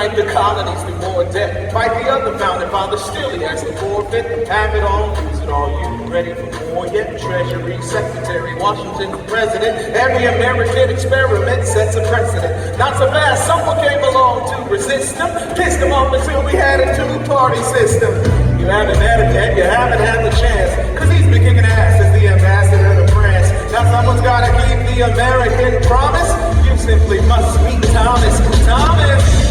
unite the colonies through more debt. Fight the other founding fathers still, he has to forfeit. Have it all, use it all, you ready for more yet? Treasury, Secretary, Washington, President. Every American experiment sets a precedent. Not so fast, someone came along to resist them. Pissed them off until we had a two-party system. You haven't had it yet, you haven't had the chance. Cause he's been kicking ass as the ambassador to France. Now someone's gotta keep the American promise. You simply must meet Thomas. Thomas!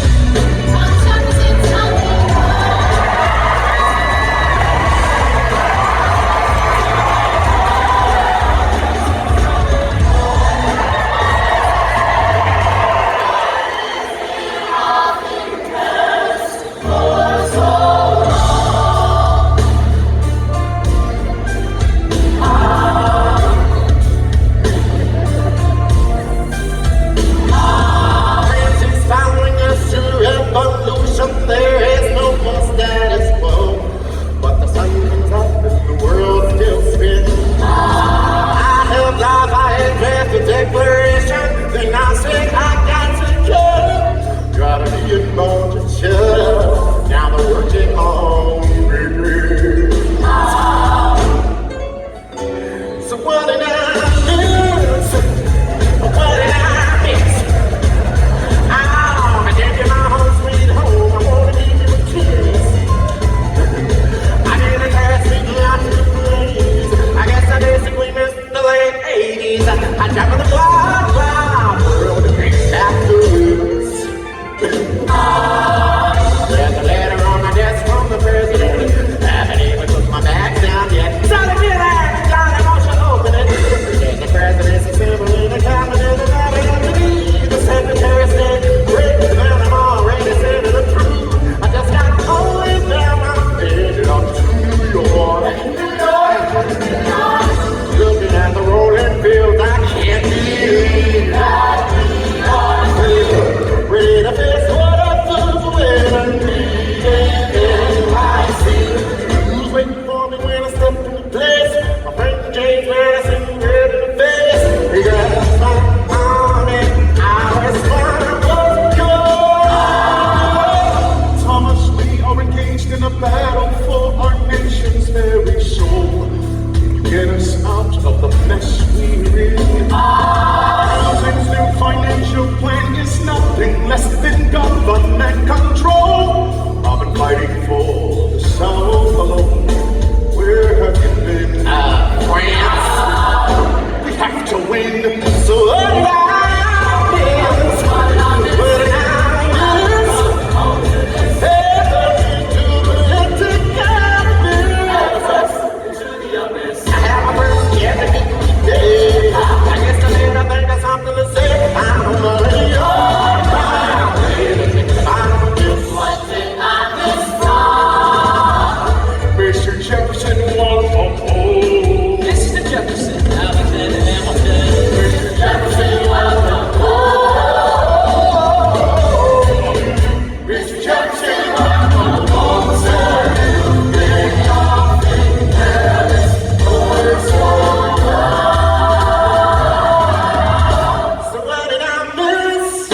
Now the working on me. So what did I lose? What did I miss? I gave you my home sweet home. I wanna give you a kiss. I didn't ask me not to please. I guess I basically missed the late 80s. I traveled the block, world to bring back the roots. There's a letter on my desk from the president. Haven't even put my bags down yet. So to realize, John, I want you to open it. There's the president's symbol in the cabinet, the valley underneath. The secretary said, great, man, I'm already set to the truth. I just got going down my headed up to New York. Looking at the rolling fields, I can't believe ready to face what I flew away and I see who's waiting for me when I step into place. My friend James Madison, red in the face. He got my army, I respond, go. Thomas, we are engaged in a battle for our nation's very soul. Get us out of the mess we're in. Housing's new financial plan is nothing less than government control. I've been fighting for the South alone. Where have you been? France. We have to win. So what did I miss? What did I miss? Everything to let it go. I have a birthday every day. I guess I made a thing of something to say. I'm only your Mr. Jefferson, welcome home. Mr. Jefferson, Hamilton and Hamilton. Mr. Jefferson, welcome home. Mr. Jefferson, welcome home, sir. Big nothing Paris, for so So what did I miss?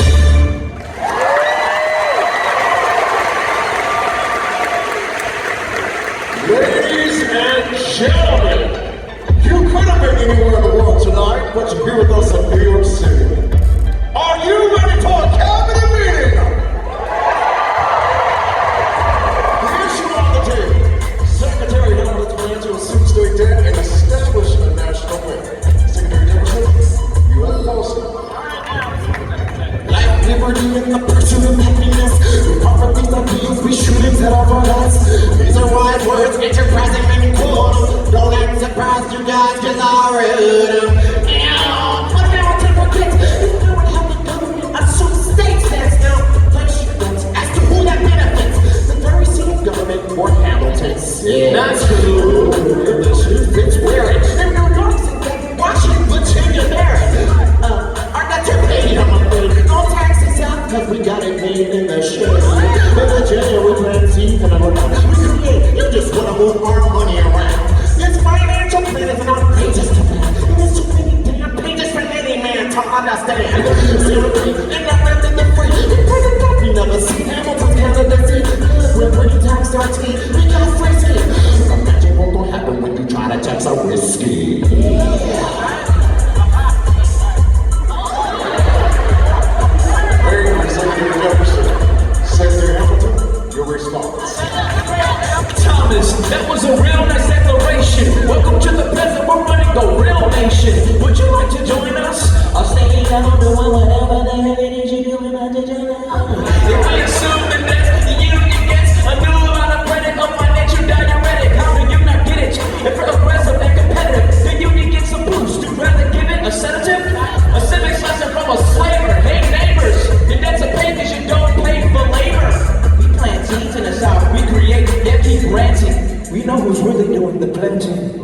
Ladies and gentlemen, you could have been anywhere in the world tonight, but you're here with us in New York City. Are you ready for a cabinet meeting? The issue on the table. Secretary Hillary Clinton assumes to a debt and establish a national bank. Secretary Jefferson, you have the poster. Life, liberty, and the pursuit of happiness. We offer these ideals, we shootings at our heads. These are wise words, enterprising and cool. Don't act surprised, you guys, cause I read them. What about hypocrites? You know what how the government assumes state stands now. Like shit as to who that benefits. The very seat of government or Hamilton's. Yeah. That's true. The shoe fits wearing. And New York's in Washington, Virginia, there. Are not your pay, I'm afraid. No taxes out, cause we got it made in the shade. In Virginia, we plant seeds and we create. You just wanna move our money around. This financial plan is an outrageous to pass. There's too many damn pages for any man to understand. Seriously, and not nothing to free. The present we never see Hamilton. this scheme. Very Executive Jefferson. Secretary Hamilton, your response. Thomas, that was a real nice declaration. Welcome to the present, we're running the real nation. Would you like to join us? I'll stay down doing whatever the hell it is you doing. If we assume the next the union gets a new line of credit, a financial diuretic, how do you not get it? If we're aggressive and competitive, the union gets a boost. You'd rather give it a sedative? A civics lesson from a slaver. Hey neighbors, your debt's a pay because you don't pay for labor. We plant seeds in the south, we create, yeah, keep ranting. We know who's really doing the planting.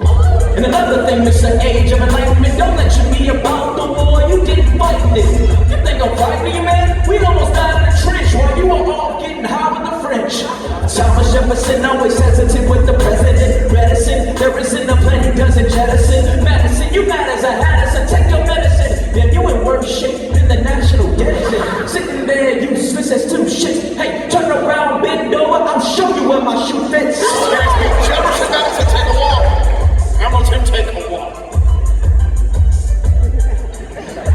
And another thing, Mr. Age of Enlightenment, don't let you be about the war, you didn't fight it. You think I'm fighting you, man? We almost died in the trench while you were all getting high with the French. Thomas Jefferson, always sensitive with the president. Medicine, there isn't a plan he doesn't jettison. Madison, you mad as a Haddison, take your medicine. Then you in worse shape than the national garrison. Sitting there useless as two shits. Hey, turn around, bend over, I'll show you where my shoe fits. Jefferson, Madison, take a walk. Hamilton, take a walk.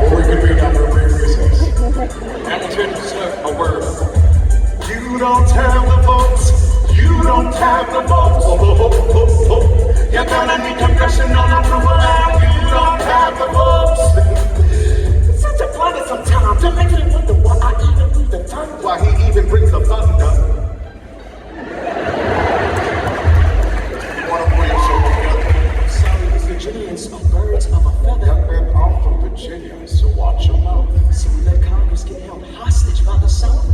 Or we could be down for a brief recess. Hamilton, sir, a word. You don't have the votes. You don't have the votes. You're gonna need congressional approval and you don't have the votes. It's such a blunder sometimes. It makes me wonder why I even need the thunder. Why he even brings the thunder. Want to pull your shoulder together? Sorry, the Virginians are birds of a feather. Young man, I'm from Virginia, so watch your mouth. So we let Congress get held hostage by the South.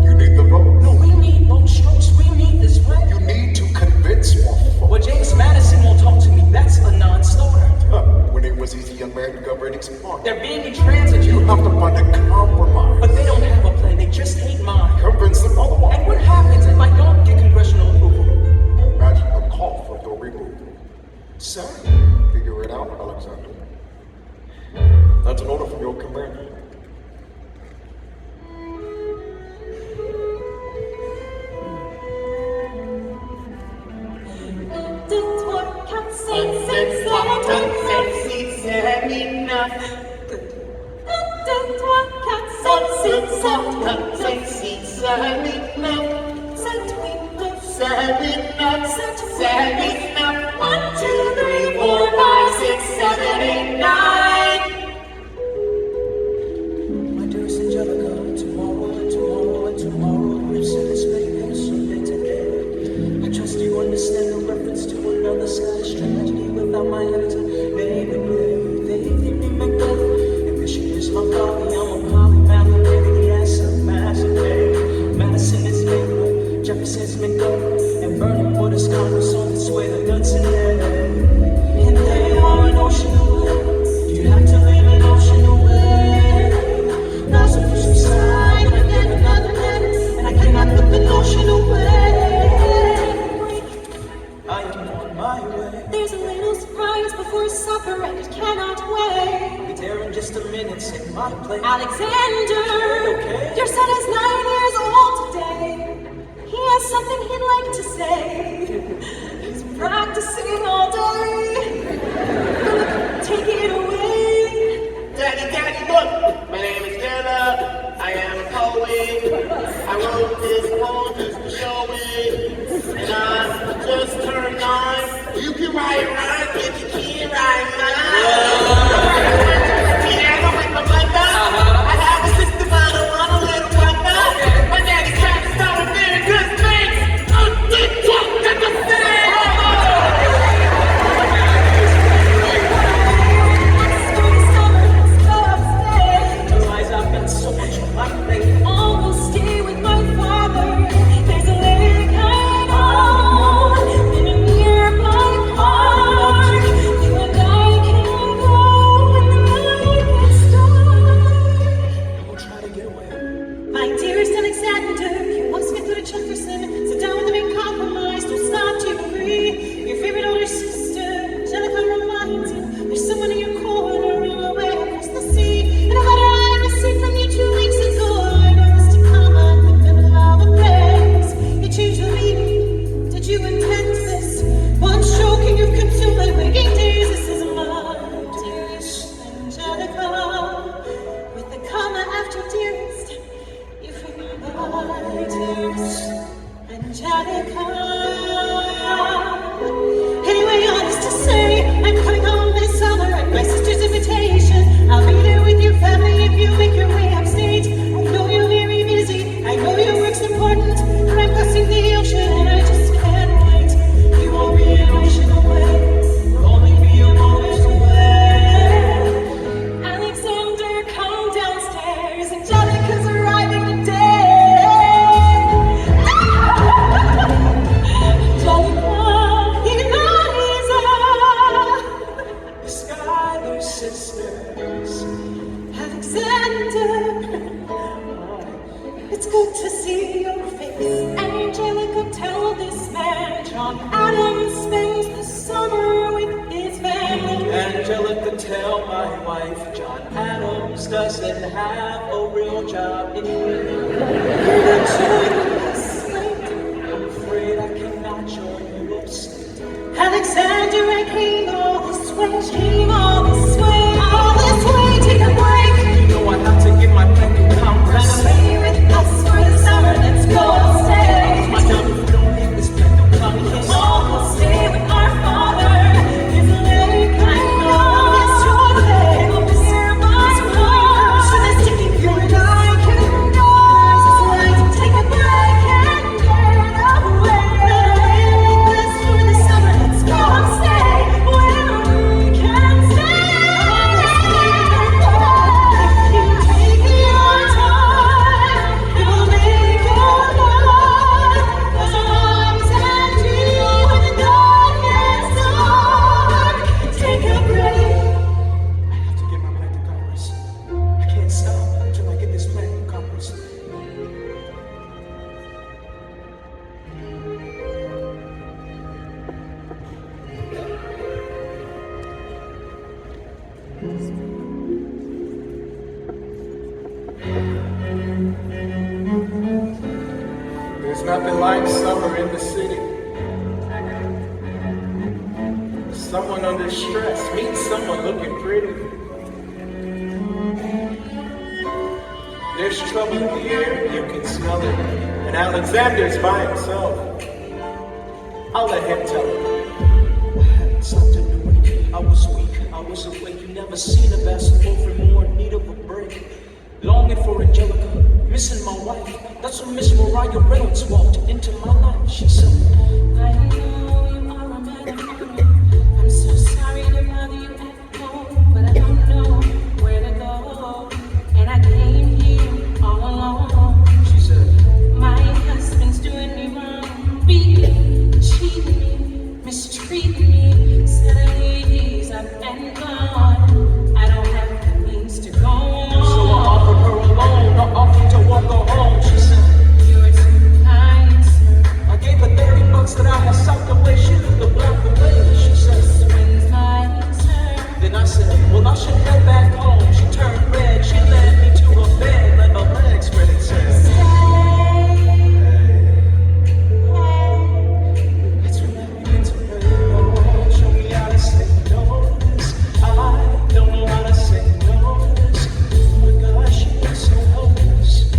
You need the vote. No, we need both strokes. We need this right. You need to convince more folks. Well, James Madison won't talk to me. That's a non-starter. When it was easy, young man, you got ready smart. They're being intransigent. You have to find a compromise. But they don't have a plan. They just hate mine. Convince them otherwise. And what happens if I don't get congressional approval? Imagine a call for your removal. Sir? Figure it out, Alexander. That's an order from your commander. My dearest Angelica, tomorrow and tomorrow and tomorrow, we've said it's maybe someday today. I trust you understand the reference to another Scottish tragedy without my editor. Baby, baby, Macbeth. And this is my Polly, I'm a polymath, baby, the answer, massive, baby. Madison is Maple, Jefferson's McDowell, and Vernon put his Congress on its way to Hudson Bay. And they are an ocean away. You have to leave an ocean away. Now so push aside and again another man, and I cannot put the notion away. I am on my way. There's a little surprise before supper and it cannot wait. Be there in just a minute, say my place. Alexander, Okay. your son is 9 years old today. He has something he'd like to say. He's practicing all day. Philip, take it away. Daddy, Daddy, look! My name is Taylor. I am a poet. I wrote this poem just to show it. And I just turned 9. You can write rhymes, but you can't write piano with my mother. I have a sister, but I don't want a little brother. My daddy's trying to start a very good thing. Realize I've got so much on my plate. I'll go stay with my father. There's a lake high on in a nearby park. You and I can go when the night gets dark. We'll try to get away. My dearest Alexander, you must get through to Jefferson. Sit down with them and compromise. Don't stop to agree. Your favorite older sister, Angelica, reminds you there's someone in your corner in a way across the sea. And a letter I received from you 2 weeks ago. I know it's to come at the middle of a place. You changed the meaning. Did you intend this? One stroke and you've consumed my waking days. Angelica, tell my wife John Adams doesn't have a real job anyway. I'm afraid I cannot join you upstate. Alexander, I came all this way, came all this way, take a break. You know I have to get my bank account Run away with us for the summer, let's go upstate. My God, if you don't get this bank account, you can't We'll stay with our father. His lake, I know it's your lake. We'll be here by the water, so let's take it. You and I can go. Take a break and get away. Run away with us for the summer, let's go upstate where we can stay. Take your time, it will make your life. Close our eyes and deal with the darkness dark. Take a break. I have to get my back to Congress. I can't stop until I get this back to Congress. There's nothing like summer in the city. Someone under stress meets someone looking pretty. There's trouble in the air, you can smell it. And Alexander's by himself. I'll let him tell it. I had something new. I was weak, I was awake. You never seen a basketball for more in need of a break. Longing for Angelica, missing my wife. That's when Miss Mariah Reynolds walked into my life. She said, I know you are a man of honor. I'm so sorry to bother you at home, but I don't know where to go. And I came here all alone. she said, My husband's doing me wrong, beating me, cheating me, mistreating me. Suddenly he's up and gone. I don't have the means to go so I on. offered her a loan. I offered to walk her home. She said, You're too kind, sir. I gave her $30 that I had socked away. She looked the black away. She said, When's my turn? then I said, well, I should head back home. She turned red. She led me to a bed, let her legs spread and said, that's when I began to pray, Lord, show me how to say no to this. I don't know how to say no to this. Oh my gosh, she is so hopeless.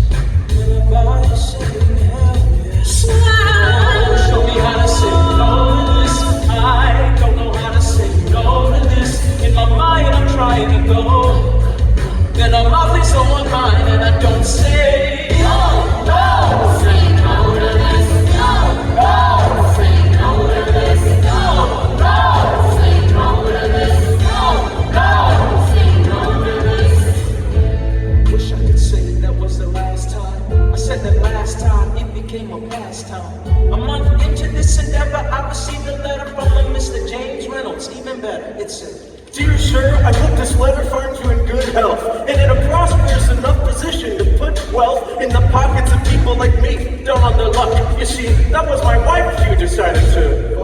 When her body's saying helpless. Oh, show me how to say no to this. I don't know how to say no to this. In my mind, I'm trying to go. Then I'm awfully so unkind and I don't say no, no. Say no to this. No, no. Say no to this. No, no. Say no to this. No, no. Say no to this. Wish I could say that was the last time. I said that last time it became a pastime. A month into this endeavor, I received a letter from a Mr. James Reynolds. Even better, it said, Dear sir, I hope this letter finds you in good health and in a prosperous enough position to put wealth in the pockets of people like me down on their luck. You see, that was my wife you decided to.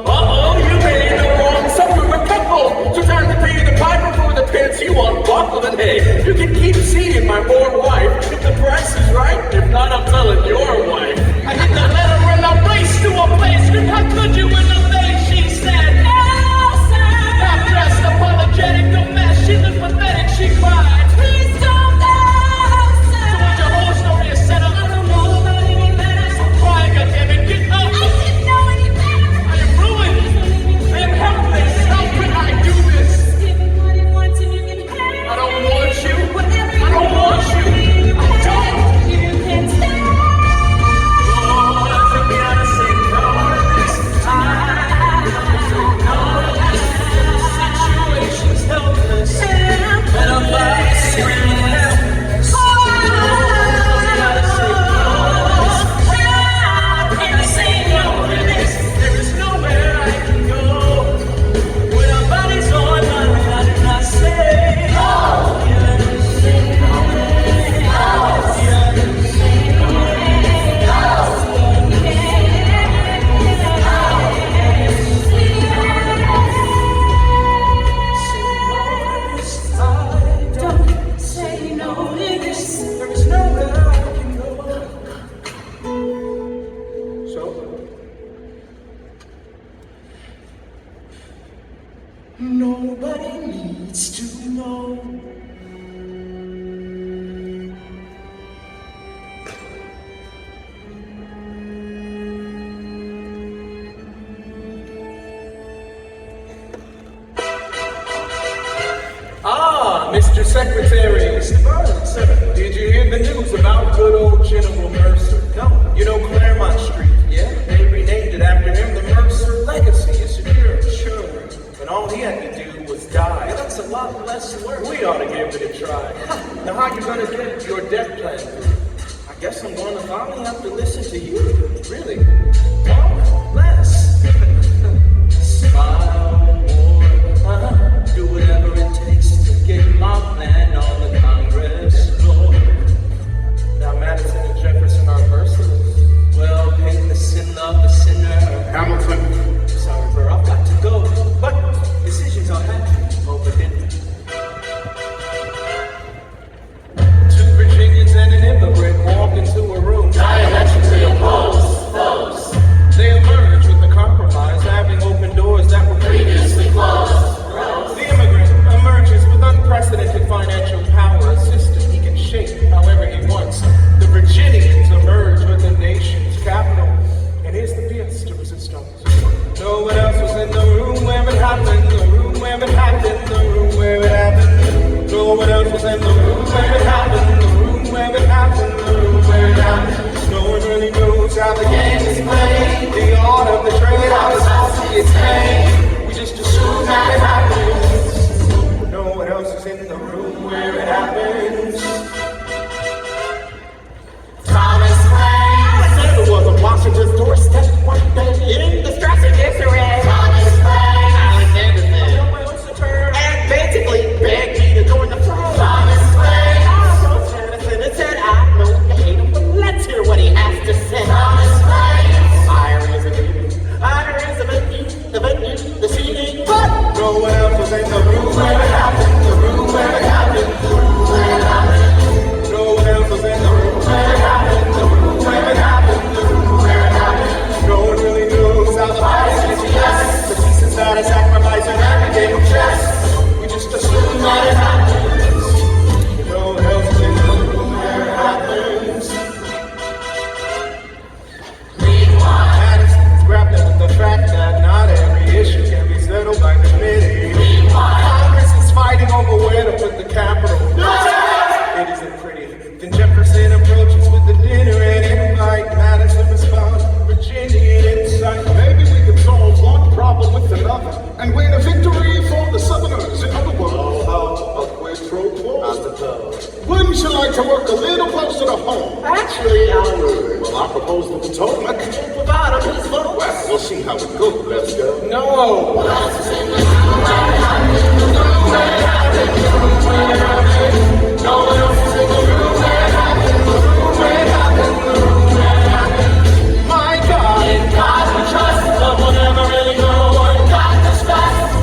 Uh-oh, you made the wrong separate couple. So time to pay the piper for the pants you unbuckle. And hey, you can keep seeing my poor wife if the price is right. If not, I'm telling your wife. I hit the letter and I raced to a place. How could you in the face? She said, I'm dressed apologetic, no mess. She looked pathetic, she cried. Please don't go, So sir. what's your whole story is set up? I don't know about any better. I'm crying, goddammit, get up. I didn't know any better. I am ruined. I am helpless. Help Nobody needs to know. Ah, Mr. Secretary. Mr. Burns, sir. Did you hear the news about good old General Mercer? No. You know Claremont Street? Yeah. They renamed it after him. The Mercer Legacy is secure. Sure. And all he had to do was die. Yeah, that's a lot less work. We ought to give it a try. Now, how you gonna get your death plan through? I guess I'm gonna finally have to listen to you. Really? Oh, less. Smile more. Do whatever it takes to get my plan on the Congress floor. Now Madison and Jefferson are merciless. Well, pay the sin of the sinner. Hamilton. Sorry, bro, I've got to go. But decisions are happening over dinner. Two Virginians and an immigrant walk into a room. Diametrically opposed foes. They emerge with a compromise, having opened doors that were Previously closed. The immigrant emerges with unprecedented financial power, a system he can shape however he wants. The Virginians emerge with the nation's capital. And here's the piece to resistance. No one else was in the room where it happened, the room where it happened, the room where it happened. No one else was in the room where it happened, the room where it happened, the room where it happened. No one really knows how the game is played, the art of the trade, how the sausage is made. We just assume that it happens. No one else is in the room where it happens. Thomas Wayne. Alexander was on Washington's doorstep one day in distress and disarray. Thomas Wayne. Alexander said, and basically begged me to join the fray. Thomas Wayne. I wrote Jefferson and said, I know you hate him, but let's hear what he has to say. Thomas Wayne. The venue, the seating, but no one else was in the room where it happened, the room where it happened, the room where it happened. No one else was in the room where it happened, the room where it happened, the room where it happened. No one really knows how the body gets yes. The pieces that are sacrificed in every game of chess. We just assume that it happens. No one else was in the room where it happens. Madison's grabbed at the fact that not every issue can be settled by committee. Congress is fighting over where to put the capital. It isn't pretty. Then Jefferson approaches with the dinner and invite. Madison responds, Virginia insight. Maybe we could solve one problem with another and win a victory for the Southerners. In other words, how a quid pro quo. Wouldn't you like to work a little closer to home? actually, I would. Well, I propose the Potomac. Provide him his vote. Well, we'll see how it goes. Let's go. No! My God! In God we trust, but we'll never really know what God discussed.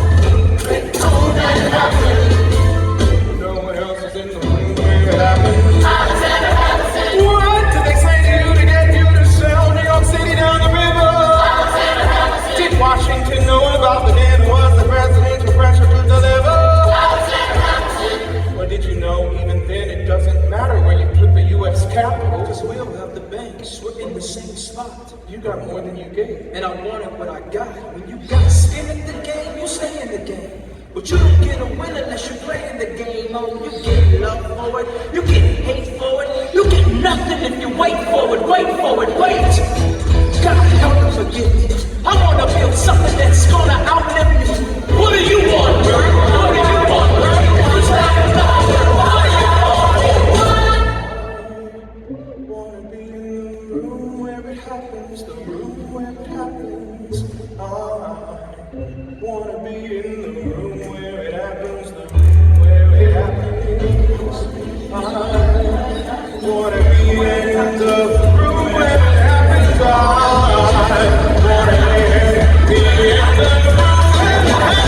It told that it happened. No one else is in the room where it happened. Alexander Hamilton. What did they say to you to get you to sell New York City down the river? Alexander Hamilton. Did Washington know about the man who was the presidential pressure to deliver? Alexander Hamilton. Or did you know even then it doesn't matter where you put the U.S. Capitol? Because we all have the banks, we're in the same spot. You got more than you gave. And I wanted what I got. When you got skin in the game, you stay in the game. But you don't get a win unless you play in the game. Oh, you get love for it, you get hate for it, you get nothing if you wait for it, wait for it, wait. God help me forget it. I wanna build something that's gonna outlive me. What do you want, Bird? What do you want, Bird? Who's that about? What do you want? Wanna be in the room where it happens, the room where it happens. I wanna be in the room where it happens, the room where it happens. I wanna be in the room where it happens. I wanna be in the room where it happens.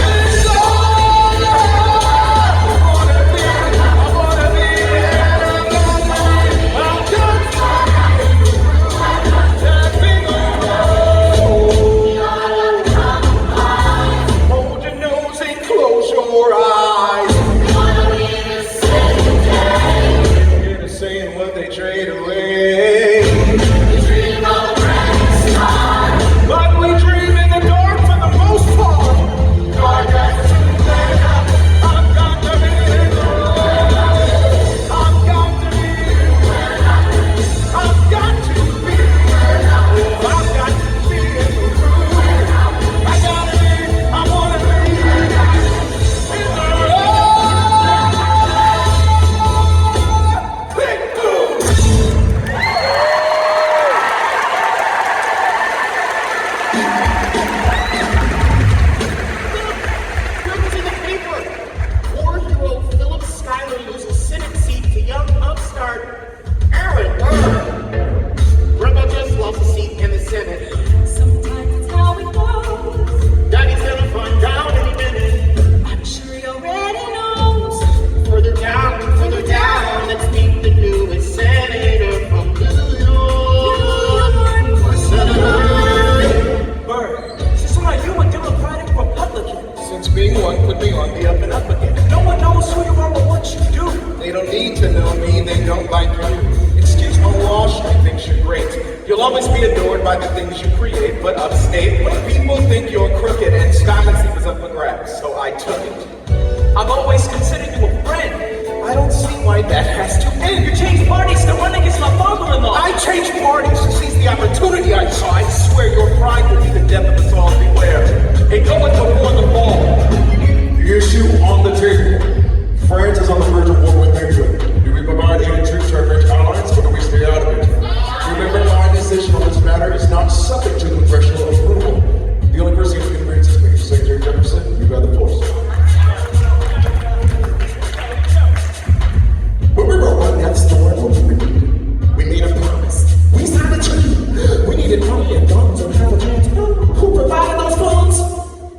Being one put me on the up and up again. No one knows who you are or what you do. They don't need to know me, they don't like you. Excuse my Wall Street thinks you're great. You'll always be adored by the things you create, but upstate, when people think you're crooked and stylism was up for grabs, so I took it. I've always considered you a friend. I don't see why that has to end. You changed parties to run against my father-in-law. I changed parties to seize the opportunity I saw. I swear your pride will be the death of us all. Beware. Hey, go with before the fall. The issue on the table. France is on the verge of war with England. Do we provide aid and troops to our French allies, or do we stay out of it? Remember, my decision on this matter is not subject to congressional approval. The only person who can bring this is Mr. Secretary Jefferson. You got the force. When we were running that store, we made a promise. We signed a treaty. We needed money and guns and have a chance. Who provided those funds?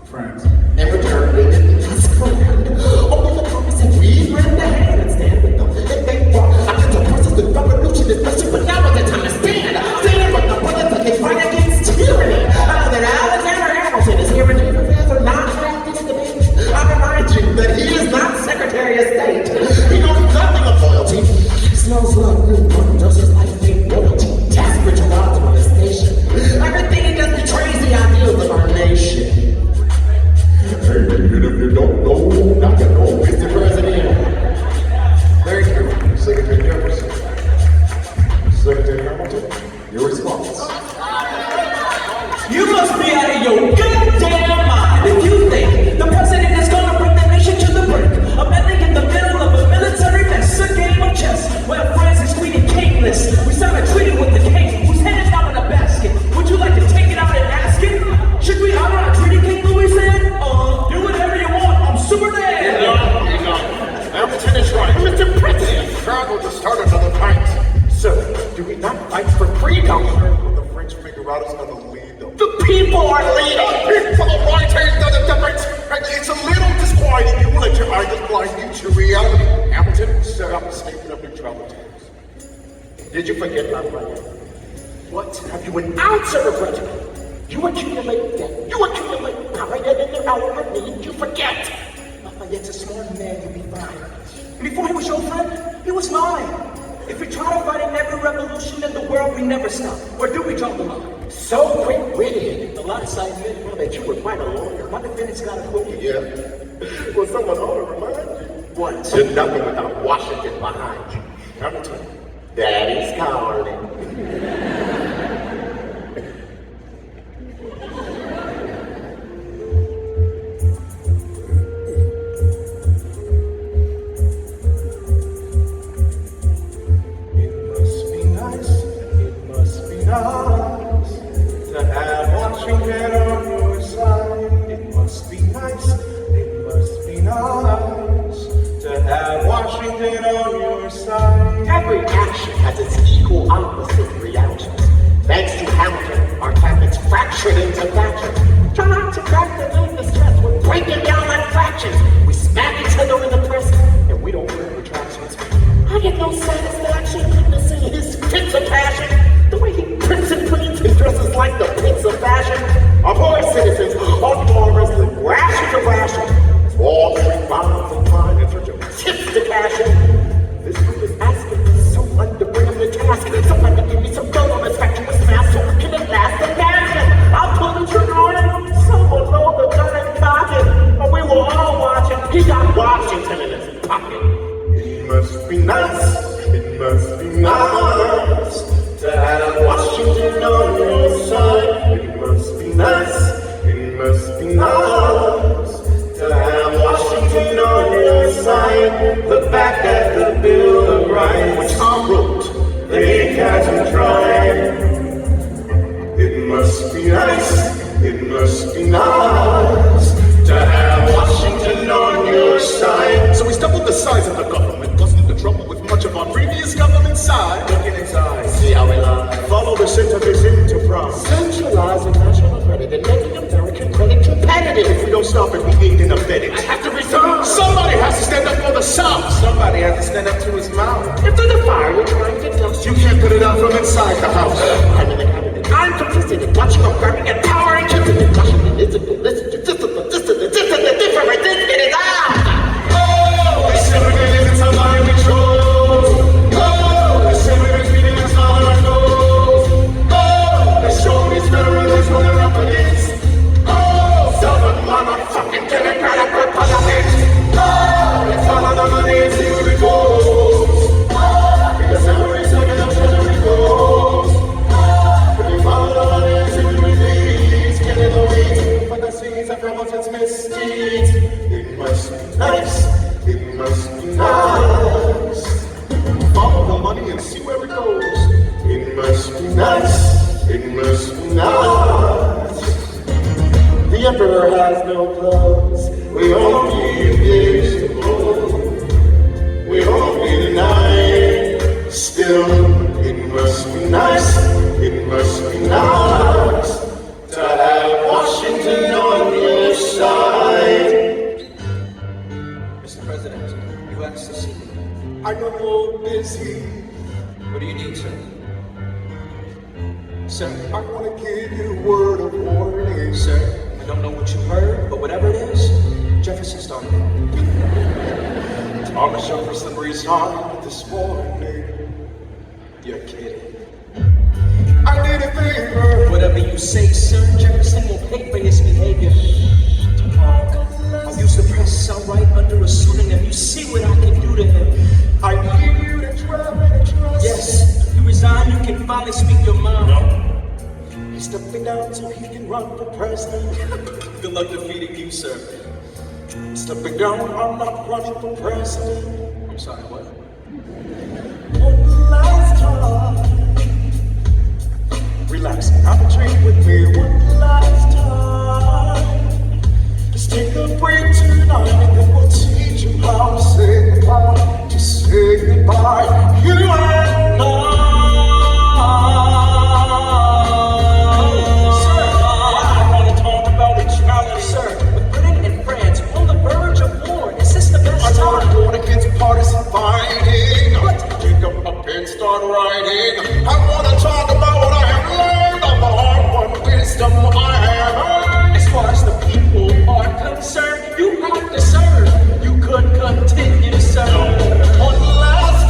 France. In return, they didn't ask for land. Only the promise that we lend a hand and stand with them. If they brought us to process the revolution, especially, but now is the time to stand. Stand with the bullets that they fight against tyranny. That Alexander Hamilton is here in the affairs are not practiced debate. I remind you that he is not Secretary of State. He knows nothing of loyalty. He smells like new money, just as like fake royalty. Desperate to optimize his nation. Everything he does betrays the ideals of our nation. Hey, and if you don't know, now you know, Mr. President. Thank you, Secretary Jefferson. Secretary Hamilton, your response. You must be out of your goddamn mind if you think the president is gonna bring the nation to the brink. A meddling in the middle of a military mess, a game of chess, where France is tweeting kingless. We signed a treaty with the king, whose head is now in a basket. Would you like to take it out and ask it? Should we honor our treaty, King Louis said? Do whatever you want, I'm Superman! Hamilton is right. Mr. President, travel to start another fight. So, do we not fight for freedom? Will the French figure out who's going to lead them? The people are leading! The people right here does a difference! It's a little disquieting. You will let your eyes blind you to reality. Hamilton, set up a statement of neutrality. Did you forget my brother? What? Have you an ounce of regret? You accumulate debt. You accumulate power, and in the hour of need, you forget. Yet a smart man, you'll be fine. Before he was your friend, he was mine. If we try to fight in every revolution in the world, we never stop. Or do we draw the line? So quick-witted. The last I admit, well, that you were quite a lawyer. My defendant's got to quit you. Yeah. Well, someone ought to remind you. What? You're nothing without Washington behind you. Hamilton, Daddy's calling. Every action has its equal opposite reactions. Thanks to Hamilton, our cabinet's fractured into factions. Try not to crack the name of stress. We're breaking down like fractions. We smack each other in the press, and we don't wear retractions. I get no satisfaction witnessing his fits of passion. The way he prints and cleans and dresses like the prince of fashion. Our poor citizens are more wrestling rations of rations. Wall Street bonds and fine in search of tips to cash in. This group is asking for someone to bring them to task. Someone to give me some gold on this factuous mask so we can at last imagine. I'll pull the trigger on it. Someone load the gun and cock it. And we were all watching. He got Washington in his pocket. It must be nice. It must be nice to have Washington on your side. It must be nice. It must be nice to have Washington on your side. Look back at the Bill of Rights, which I wrote. They hasn't tried. It must be nice. It must be nice to have Washington on your side. So we doubled the size of the government, wasn't the trouble with much of our previous government side. Look in his eyes, see how he lies. Follow the scent of his enterprise. Centralizing national credit and making American credit competitive. If we don't stop it, we aid and abet it. I have to resign. Somebody has to stand up for the South. Somebody has to stand up to his mouth. If there's a fire, you're trying to douse. You can't put it out from inside the house. I'm in the cabinet. I'm complicit in watching them grabbing at power and kissing it. Washington isn't the different. I know you're busy. What do you need, sir? Sir, I want to give you a word of warning. sir, I don't know what you heard, but whatever it is, Jefferson started it. Thomas Jefferson resigned this morning. You're kidding. I need a favor. Whatever you say, sir, Jefferson will pay for his behavior. I used to press out right under a pseudonym. You see what I can do to him. I need you to try me to trust. Yes, if you resign, you can finally speak your mind. He's stepping down so he can run for president. Good luck defeating you, sir. Stepping down, I'm not running for president. I'm sorry, what? One last time. Relax, have a drink with me one last time. Just take a break tonight and then we'll teach him how to say goodbye. Just say goodbye, you and I. Sir, I want to talk about neutrality. Sir, with Britain and France on the verge of war, is this the best I time? don't want against partisan fighting. Pick up a pen, start writing. I want to talk about what I have learned of the hard-won wisdom I have earned. As far as the people are concerned, you have to serve. You could continue to serve. One last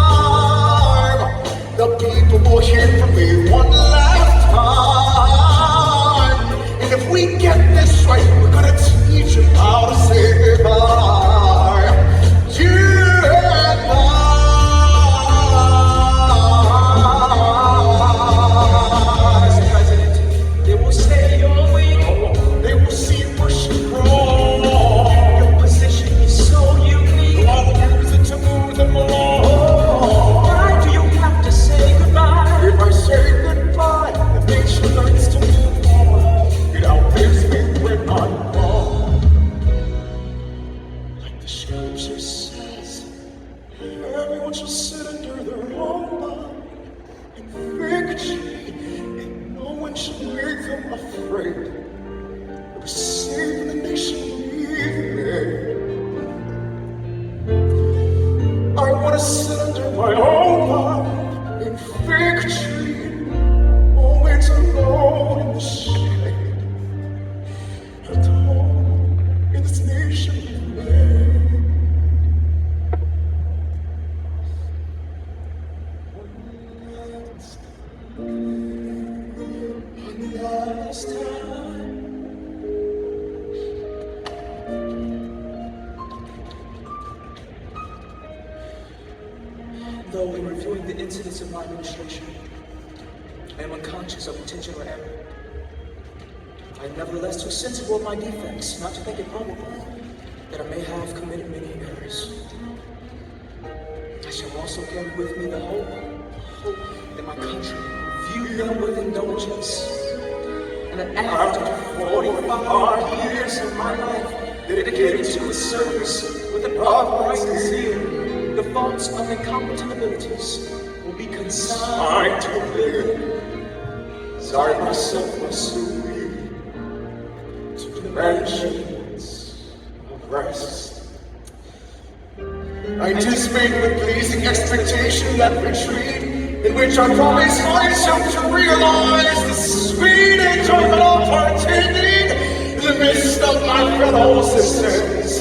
time, the people will hear from me one last time. And if we get this right, we're gonna teach them how to say goodbye. You and Mr. President, they will say you're weak. they will see we're strong. Your position is so unique. I'll use it to move them along. Why do you have to say goodbye? If I say goodbye, the nation learns to move on. It outlives me when I'm gone. Like the scripture says, everyone shall sit under their own vine and fig tree, and no one shall make them afraid. Of saving the nation, believe me. I want to sit under my own vine and fig tree, always alone in the shade. At home in this nation we made. One last time. Though in reviewing the incidents of my administration, I am unconscious of intentional error. I am nevertheless too sensible of my defects not to think it probable that I may have committed many errors. I shall also carry with me the hope that my country will view them with indulgence. And that after 45 years of my life dedicated to its service with an upright zeal, the faults of incompetent abilities will be consigned to oblivion. Sorry, myself was so weak to the mansions of rest. I anticipate with pleasing expectation that retreat in which I promise myself to realize the sweet enjoyment of partaking in the midst of my fellow citizens,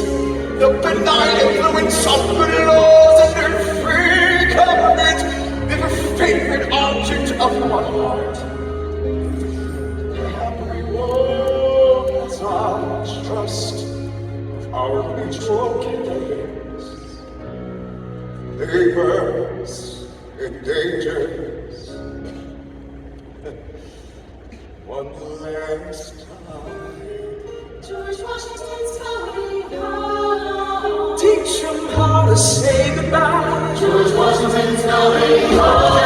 the benign influence of good laws and their free government, their favorite object of my heart. The happy reward as I trust of our mutual gains, labors and dangers. One last time. George Washington's going home. Teach them how to say goodbye. George Washington's going home.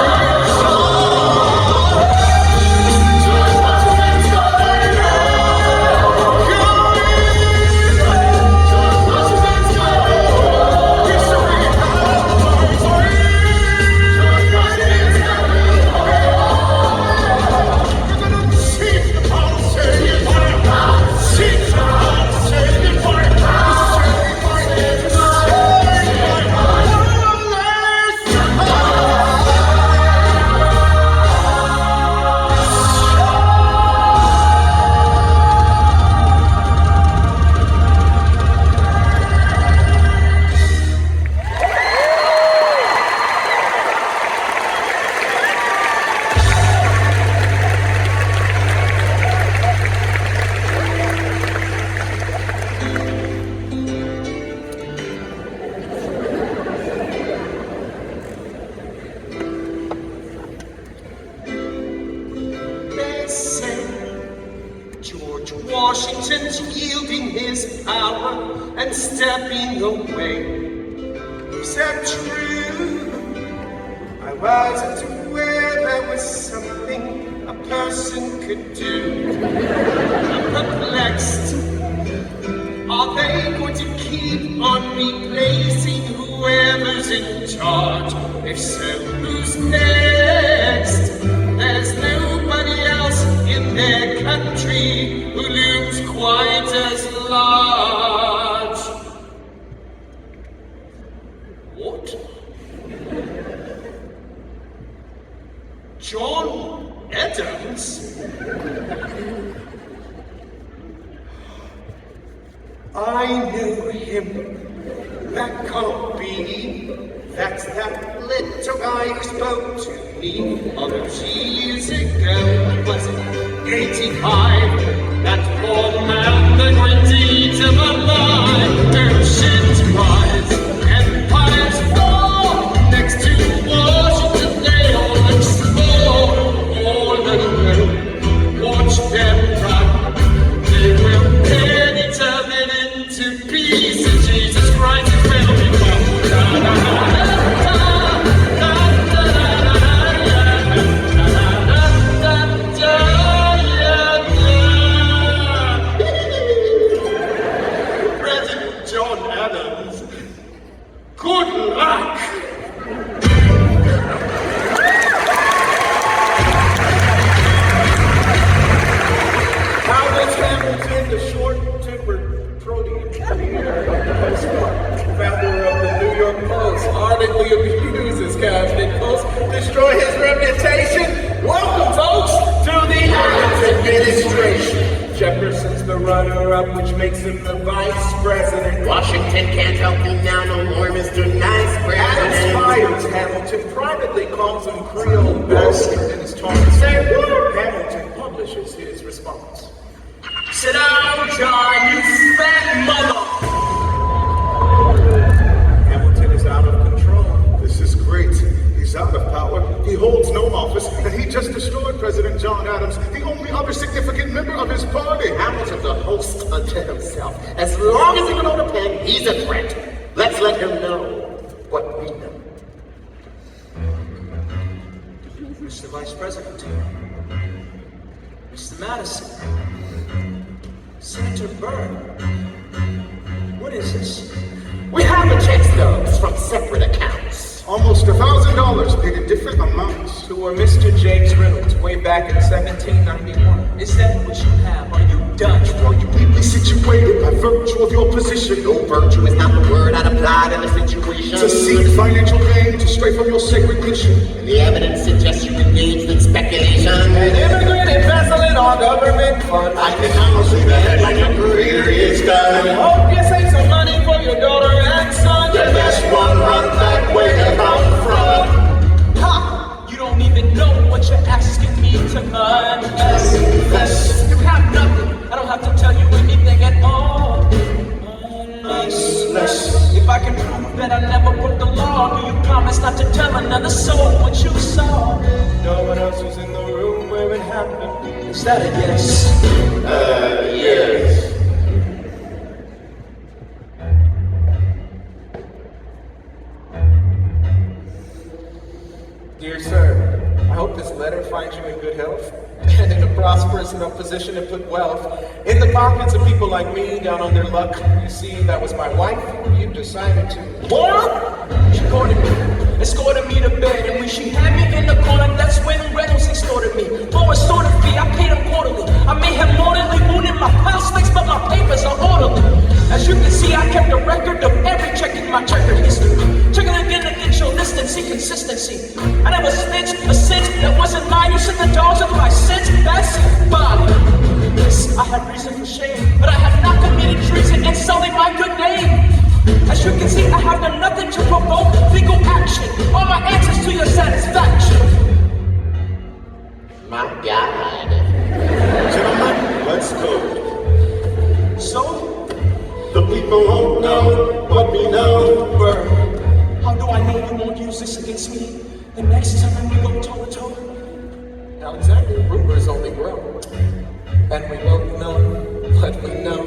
stepping away. Is that true? I wasn't aware that was something a person could do. I'm perplexed. Are they going to keep on replacing whoever's in charge? If so, who's next? There's nobody else in their country who looms quite as large. What? John Adams? I knew him. That can't be. That's that little guy who spoke to me all those years ago. Was it 85? That poor man, the great deeds of a lie. Oceans rise, empires fall. Next to Washington, they all explore. All alone, watch them run. They will tear each other into pieces. Jesus Christ is very President John Adams, good luck! How was Hamilton, the short-tempered protein founder of the New York Post, ardently abuses cabinet posts, destroy his reputation? Welcome, folks, to the Adams administration. Jefferson's the runner-up, which makes him the vice president. Washington can't help you now, no more, Mr. Nice President. Adams fires Hamilton, privately calls him Creole bastard in his taunting. Say what? Hamilton publishes his response. Sit down, John, you fat mother! Hamilton is out of control. This is great. He's out of power. He holds no office, and he just destroyed President John Adams, the only other significant member of his party. Hamilton's a host unto himself. As long as he can hold a pen, he's a threat. Let's let him know what we know. Mr. Vice President, Mr. Madison, Senator Byrd, what is this? We have the check stubs from separate accounts. Almost $1,000 paid in different amounts. To Mr. James Reynolds way back in 1791. Is that what you have? Are you Dutch? You are uniquely situated by virtue of your position. No, virtue is not the word I'd apply in a situation. To seek financial gain, to stray from your sacred mission. And the evidence suggests you engaged in speculation. An immigrant embezzling on government funds. I can almost see the headline your career is done. Hope you save some money for your daughter and son. The best one run back where you come from. Ha! You don't even know what you're asking me to confess. You have nothing. I don't have to tell you anything at all. Unless if I can prove that I never broke the law, do you promise not to tell another soul what you saw? No one else was in the room where it happened. Is that a yes? Yes. Dear sir, I hope this letter finds you in good health and in a prosperous enough position to put wealth in the pockets of people like me down on their luck. You see, that was my wife. You decided to. What? She courted me, escorted me to bed, and when she had me in the corner, that's when Reynolds extorted me. For a sort of fee, I paid him quarterly. I made him mortally wounded my pulse slicks, but my papers are orderly. As you can see, I kept a record of every check in my checkered history. Check it again to get your list and see consistency. I never snitched a cent that wasn't mine. You sent the dogs into my sense, that's body. Yes, I had reason for shame, but I have not committed treason and sullied my good name. As you can see, I have done nothing to provoke legal action. All my answers to your satisfaction. My God. Gentlemen, let's go. So, The people won't know what we know. Bird, how do I know you won't use this against me the next time we go toe to toe? Alexander, rumors only grow. And we won't know what we know.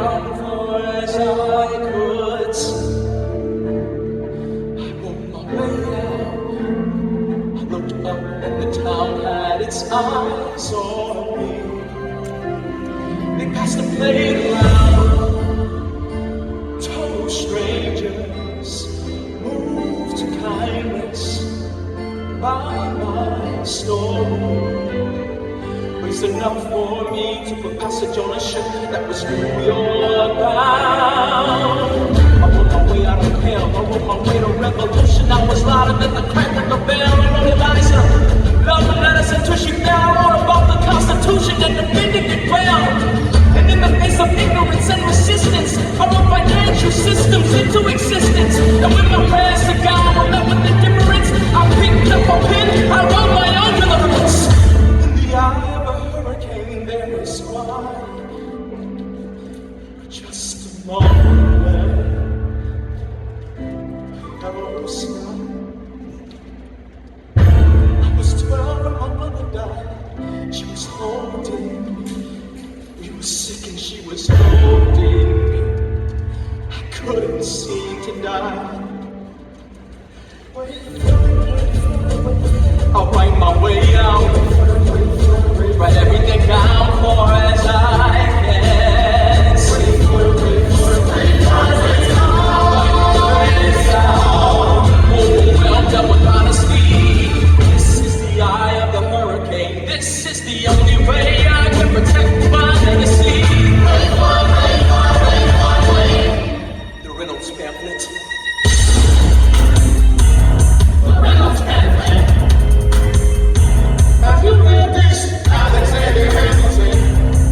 down for as I could. I worked my way out. I looked up and the town had its eyes on me. They passed the playground. Total strangers moved to kindness by my story. Was enough for me to put passage on a ship that was New York bound. I wrote my way out of hell, I wrote my way to revolution. I was louder than the crack of the bell. I wrote Eliza, love and letters until she fell. I wrote about the Constitution and defending it well. And in the face of ignorance and resistance, I wrote financial systems into existence. And when my prayers to God were met with indifference, I picked up a pen, I wrote my own deliverance. In the eye of a hurricane, there is why. Just a moment, I rose up. I was 12 and my mother died. She was holding me. We were sick and she was holding me. I couldn't seem to die. I'll write my way out, write everything down for as I can see. Overwhelmed up with honesty. This is the eye of the hurricane. This is the only way I can protect my legacy. The Reynolds pamphlet. Have you read this? Alexander Hamilton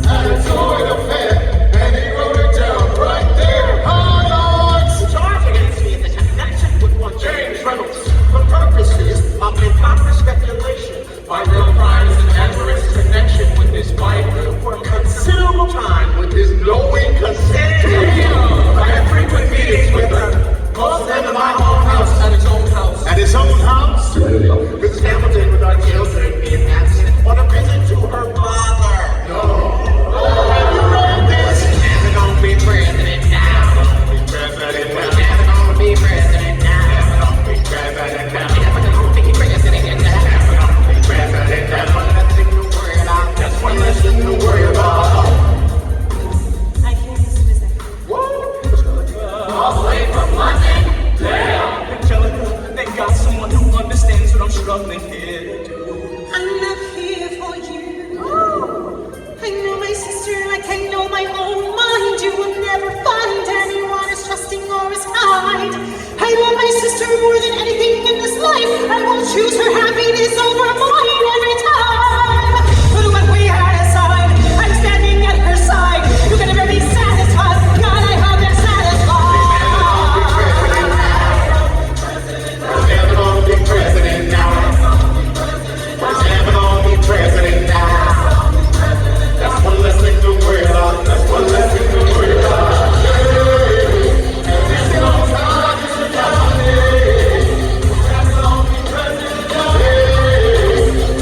at a Florida fair, and he wrote it down right there. Hard odds. Charge against me is a connection with one James Reynolds. for purposes of improper speculation by real crimes and adverse connection with his wife for a considerable time with his knowing consent. I had frequent meetings with her, most of them in my own house, at his own house. At his own house? Mrs. Hamilton, with our children being absent, on a visit to her father. Have you read this? Never gonna be president now. Be president now. Never gonna be president now. Be president now. Never gonna be president now. Be president That's now. one less thing to worry about. That's one less thing to worry about. I hear this visit. All the way from London. Angelica, thank God someone who understands what I'm struggling here to do. I'm not here for you. I know my sister like I know my own mind. You will never find anyone as trusting or as kind. I love my sister more than anything in this life. I will choose her happiness over mine every time. But when we are aside, I'm standing at her side. You can never be satisfied. God, I hope you're satisfied. Never gonna be president now. Never gonna be president now. That's one less thing to worry about. That's one less thing to worry about. At least on time, Mr. President. Never gonna be president now.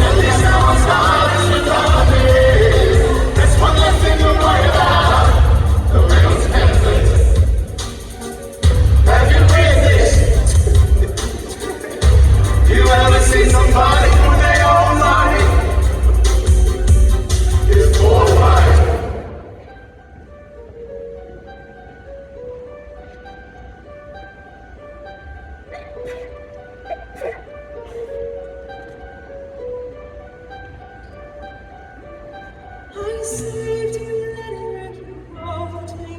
At least on time, Mr. President. That's one less thing to worry about. The Reynolds pamphlet. Have you read this? You ever see somebody who they own life is more right? I saved every letter you wrote me.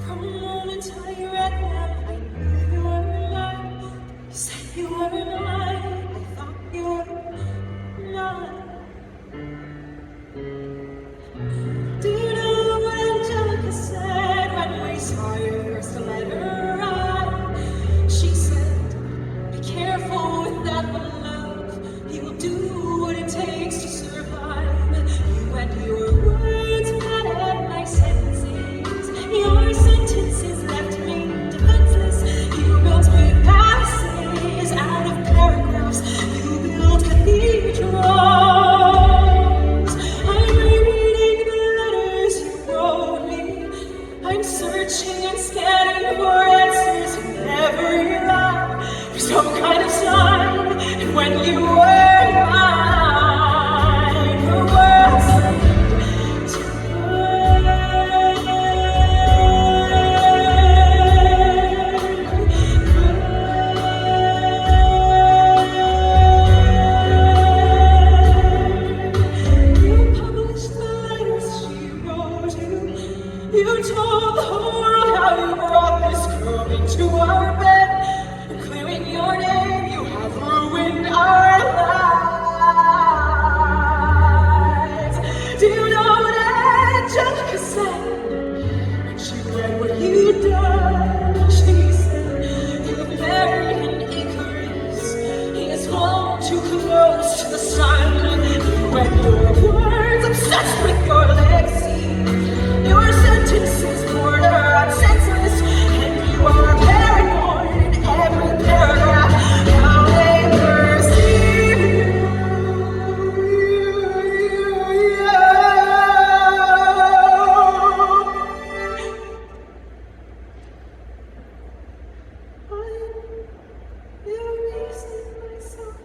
From the moment I read them, I knew you were mine. You said you were mine. I thought you were mine. Do you know what Angelica said when we saw your first letter write? She said, be careful with that one, love. He will do what it takes to survive. You and your words padded my sentences. Your sentences left me searching and scanning for answers in every line, for some kind of sign. And when you were mine, the world seemed to You published the letters she wrote you. You told the whole world how you brought this girl into our bed. And clearing your name, you have ruined our lives. Do you know what Angelica said? When she read what you'd done, she said, you've married an Icarus. He is home too close to the sun. When your words obsessed with your legacy, your sentences border senseless, and you are paranoid in every paragraph. How they perceive I'm erasing myself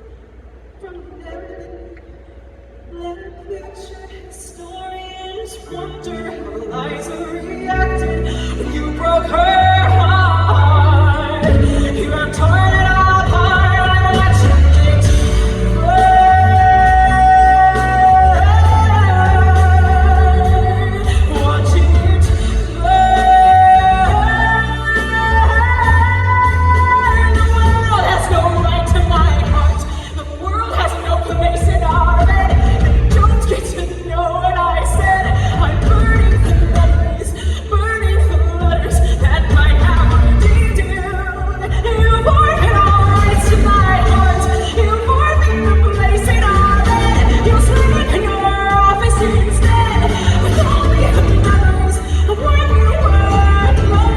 from everything. Let future historians wonder how Liza reacted when you broke her heart. You have torn it all apart, watching it burn, watching it burn. The world has no right to my heart. The world has no place in our bed. Don't get to know what I said. I'm burning the memories, burning the letters that might have redeemed you. You forfeit all rights to my heart. You forfeit the place in our bed. You sleep in your office instead, with only the memories of when you were mine.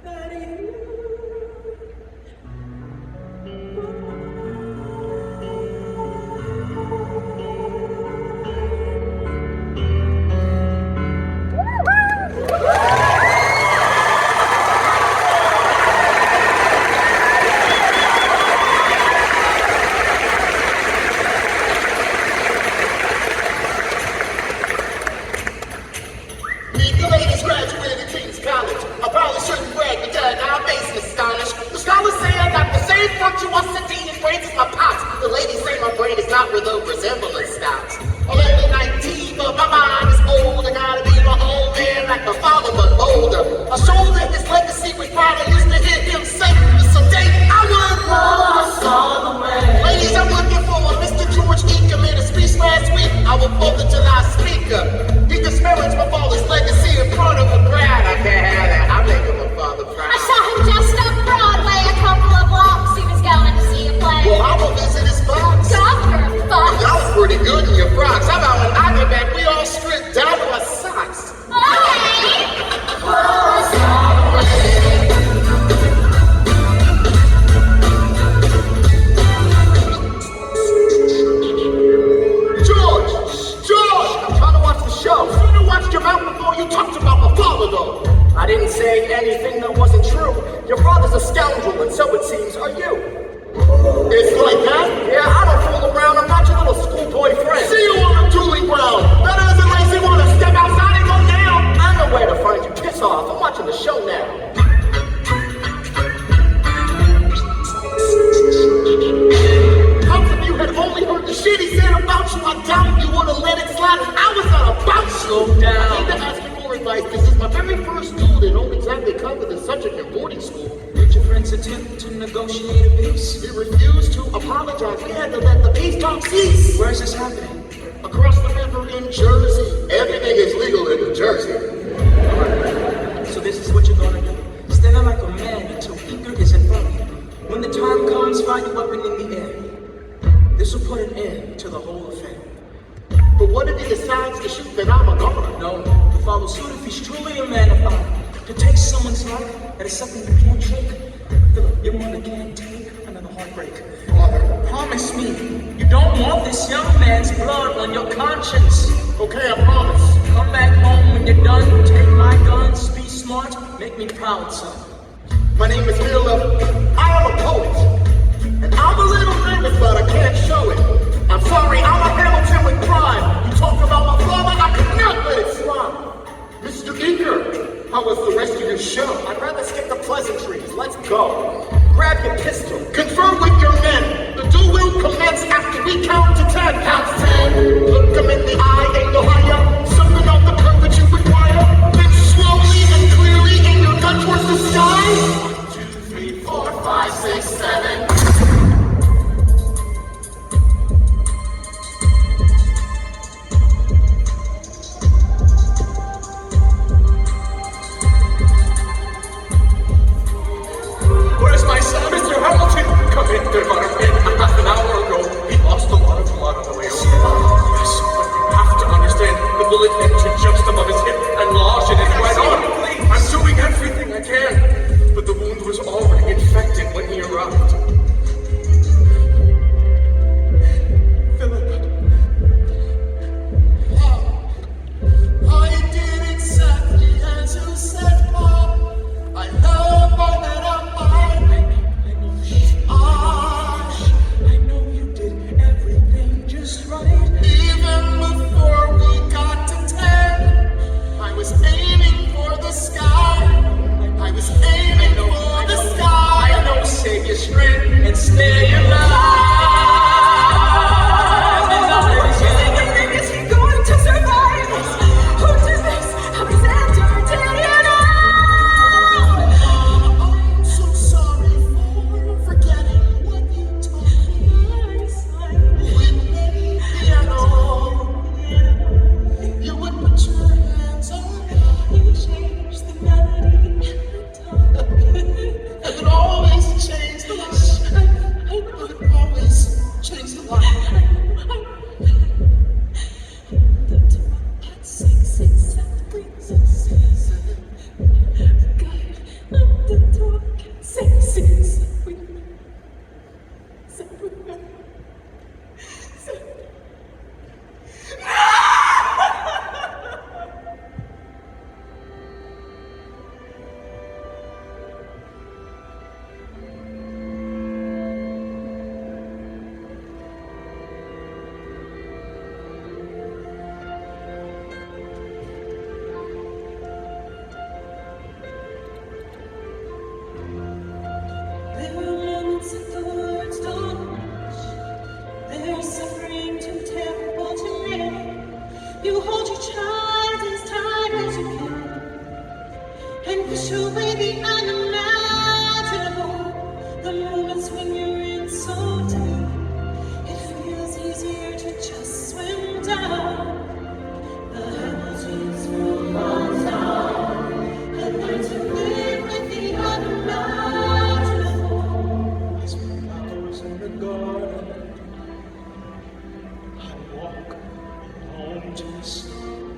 That you Meet the latest graduate of King's College. I probably shouldn't brag, but our base is astonished. The scholars say I got the same virtuosity and brains as my pops. The ladies say my brain is not where the resemblance stops. I'm only 19, but my mind is old. I gotta be my own man like my father, but older. I shoulder his legacy with pride. I used to hear him say, someday I would cross all the way. Ladies, I'm looking for a Mr. George Eaker made a speech last week. I will quote the July speaker. He disparaged my father's legacy in front of a crowd. I can't have that. I make him a father proud. I saw him just up Broadway a couple of blocks. He was going to see a play. Well, I will visit his box. Doctor Fox. Y'all was pretty good in your frocks. How about when I get back, we all stripped down to our socks? Okay. George! I'm trying to watch the show. You should have watched your mouth before you talked about my father, though. I didn't say anything that wasn't true. Your father's a scoundrel, and so it seems are you. It's like that? Yeah, I don't fool around. I'm not your little schoolboy friend. See you on the dueling ground. That doesn't make me want to step outside and go down. I know where to find you. Piss off. I'm watching the show now. How come you had only heard the shit he said about you? I doubt you would have let it slide. I was not about you. Slow down. I need to ask you for advice. This is my very first duel. They don't exactly cover the subject in boarding school. Did your friends attempt to negotiate a peace? He refused to apologize. We had to let the peace talk cease. Where is this happening? Across the river in Jersey. Everything is legal in New Jersey. So this is what you're gonna do. Stand there like a man until Eager is in front of you. When the time comes, find your weapon in the air. This will put an end to the whole affair. But what if he decides to shoot, then I'm a goner? No, to follow suit if he's truly a man of honor. To take someone's life at a something you can't shake. Philip, your mother can't take another heartbreak. Father, promise me you don't want this young man's blood on your conscience. Okay, I promise. Come back home when you're done. Take my guns. Be smart. Make me proud, son. My name is Philip. I am a poet. And I'm a little nervous, but I can't show it. I'm sorry, I'm a Hamilton with pride. You talk about my father, I could not let it slide. Mr. Eager, how was the rest of your show? I'd rather skip the pleasantries. Let's go. Grab your pistol. Confer with your men. The duel will commence after we count to 10. Count to 10. Look them in the eye, ain't no higher. Something of the courage you require. Then slowly and clearly in your gun towards the sky. 1, 2, 3, 4, 5, 6, 7. Where's my son? Mr. Hamilton! Come in, there about half an hour ago. He lost a lot of blood on the way over. Yes, but you have to understand, the bullet entered just above his hip and lodged in his right arm. I'm doing everything I can, but the wound was already infected when he arrived. Philip. I did exactly as you said, Bob. I love my that I'm I know you did everything just right. even before we got to 10. I was aiming for the sky. I was aiming for the sky. I know, save your strength and stay alive. Is he going to survive? Who did this? Alexander, did it all? I'm so sorry for forgetting what you told me. With the piano, you would put your hands on me. You changed the melody and the tone. It would always change the light. It would always change the light. There are moments that the words don't reach. There's suffering too terrible to bear. You hold your child as tight as you can and push away the unimaginable. The moments when you're in so deep, it feels easier to just swim down. The Hamiltons move on down and learn to live with the unimaginable. As flowers in the garden, I walk home to the store.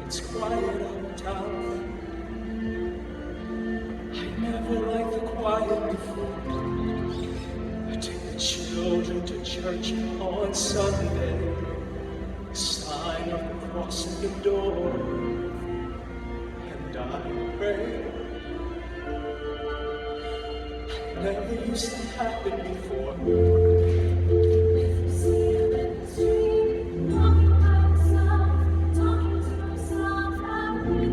It's quiet uptown. I never liked the quiet before. I take the children to church on Sunday. The sign of the cross at the door, and I pray. Never used to happen before. If you see him in the street, talking by himself, talking to himself, happy.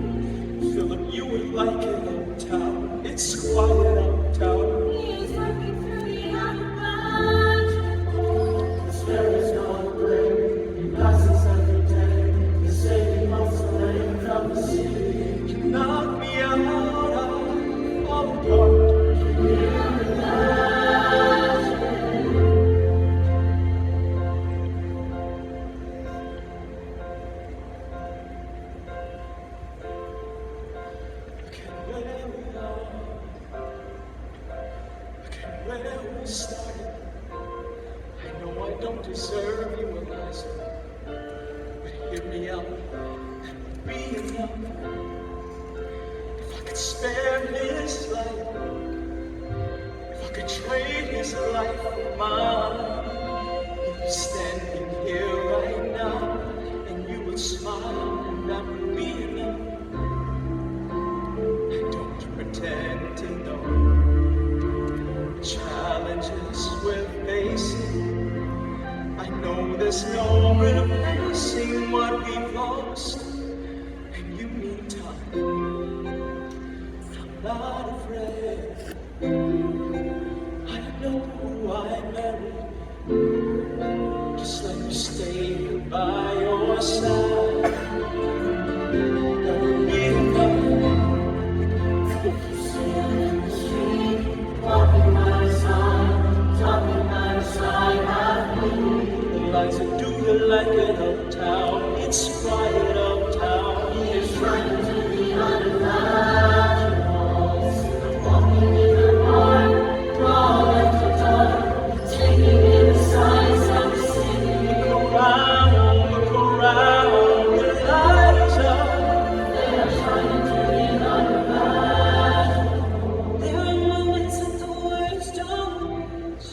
Philip, you would like it uptown. It's quiet uptown. He's working through the unimaginable. The spirit's gone great. He passes every day. The saving most of rain from the sea. You knock me out, I fall apart. Where we started. I know I don't deserve you, Eliza, but hear me out and be enough. If I could spare his life, if I could trade his life for mine, he'd be standing here right now, and you would smile, and that would be enough. And don't pretend to know the challenges we're facing. I know there's no replacing what we've lost, and you need time. Not afraid. I know who I married, just let me stay by your side. That would be enough. If you see me in the street, walking by the side, talking by the side of me. Eliza, do you like it uptown? It's quiet uptown. He is trying to be unified. Walking in the park, crawl at the dark, taking in the sights of the city. Look around, the lights up. They are trying to be unified. There are moments that the words don't reach.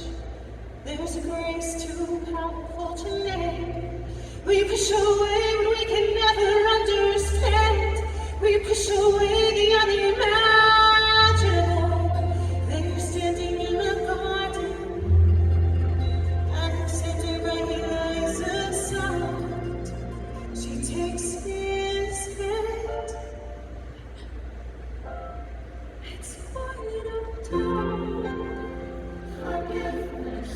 There's a grace too powerful to name. We push away when we can never understand. We push away the unimaginable. They're standing in the garden, and Cinderella is a sound. She takes his hand. It's quiet uptown. Forgiveness.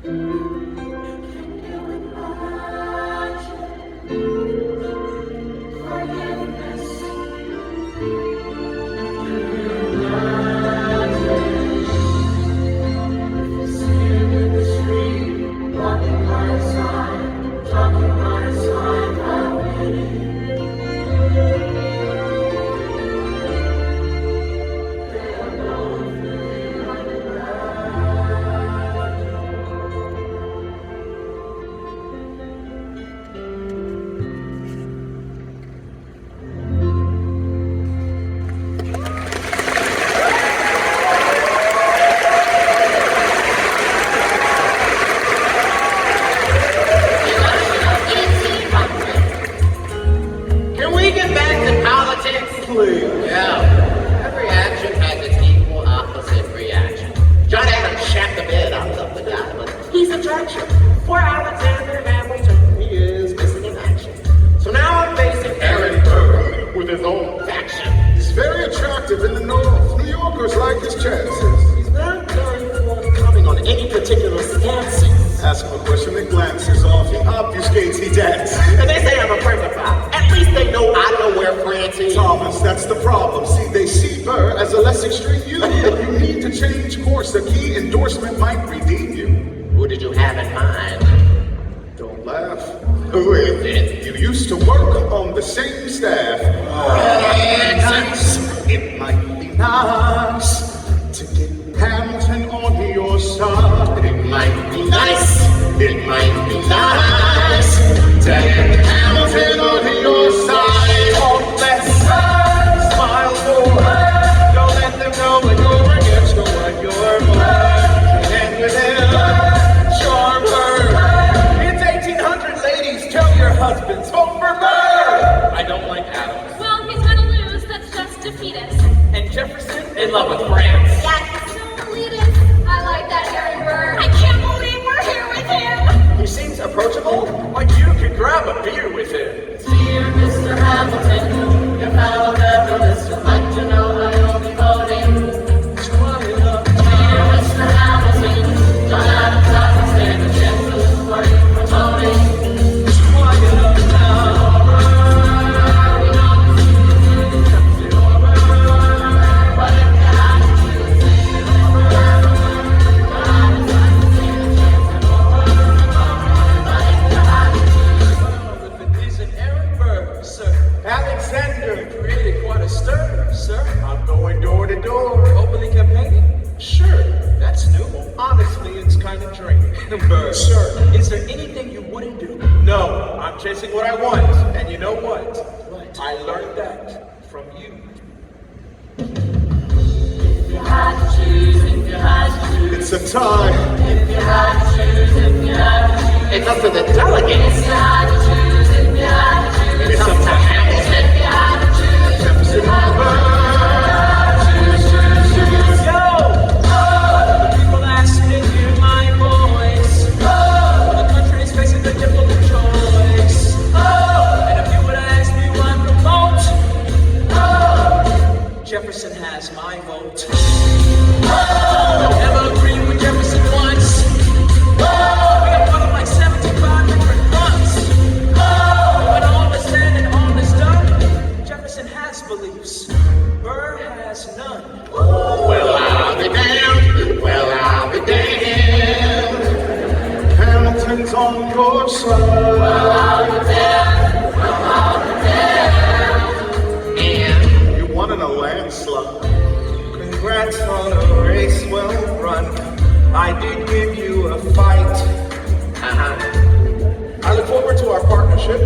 Can you imagine? Forgiveness. Sitting in the street, walking by the side, talking by the side of me. They are going through the underground. Can we get back to politics? Please. Yeah. Every action has its equal opposite reaction. John Adams shacked the bed. I love the guy, but he's a attraction. Poor Alexander Hamilton, he is missing in action. So now I'm facing Aaron Burr with his own faction. He's very attractive in the North. New Yorkers like his chances. He's not very forthcoming on any particular stances. Ask him a question that glances off. He obfuscates, he dances. And they say I'm a Frenchophile. At least they know I know where France is. Thomas, that's the problem. See, they see her as a less extreme you. You need to change course. A key endorsement might redeem you. Who did you have in mind? Don't laugh. Who is it? You used to work on the same staff. It might be nice to get Hamilton on your side. It might be nice. It might be nice to get Hamilton on your side. On that side, smile forward. Don't let them know when you're against the one you're for. And with him, charm her. It's 1800, ladies. Tell your husbands, vote for Burr. I don't like Adams. Well, he's gonna lose. That's just defeat us. And Jefferson in love with France. Yeah, he's so elitist. I like that Aaron Burr. I can't believe we're here with him. He seems approachable, like you could grab a beer with him. Dear Mr. Hamilton, your fellow federalists would like to know how you'll be voting. Dear Mr. Hamilton, John Adams doesn't stand a chance to lose what you're promoting. Alexander created quite a stir, sir. I'm going door to door, openly campaigning. Sure, that's new. Honestly, it's kind of draining. Burr, sir, is there anything you wouldn't do? No, I'm chasing what I want. And you know what? I learned that from you. It's a tie. If you had to choose, if you had to choose. It's up to the delegates. If you had to choose, if you had to choose. It's up to Hamilton. If you had to choose, if you had to choose. Yo! The people ask me to hear my voice. The country is facing a difficult choice. And if you would ask me who I promote, Jefferson has my vote. Never agreed with Jefferson once. We got one of like 75 different fronts. When all is said and all is done, Jefferson has beliefs. Burr has none. Well, I'll be damned. Well, I'll be damned. Hamilton's on your side. Well, I'll be damned. Well, I'll be damned. And You won in a landslide. Congrats on a race well run. I did give you a fight. I look forward to our partnership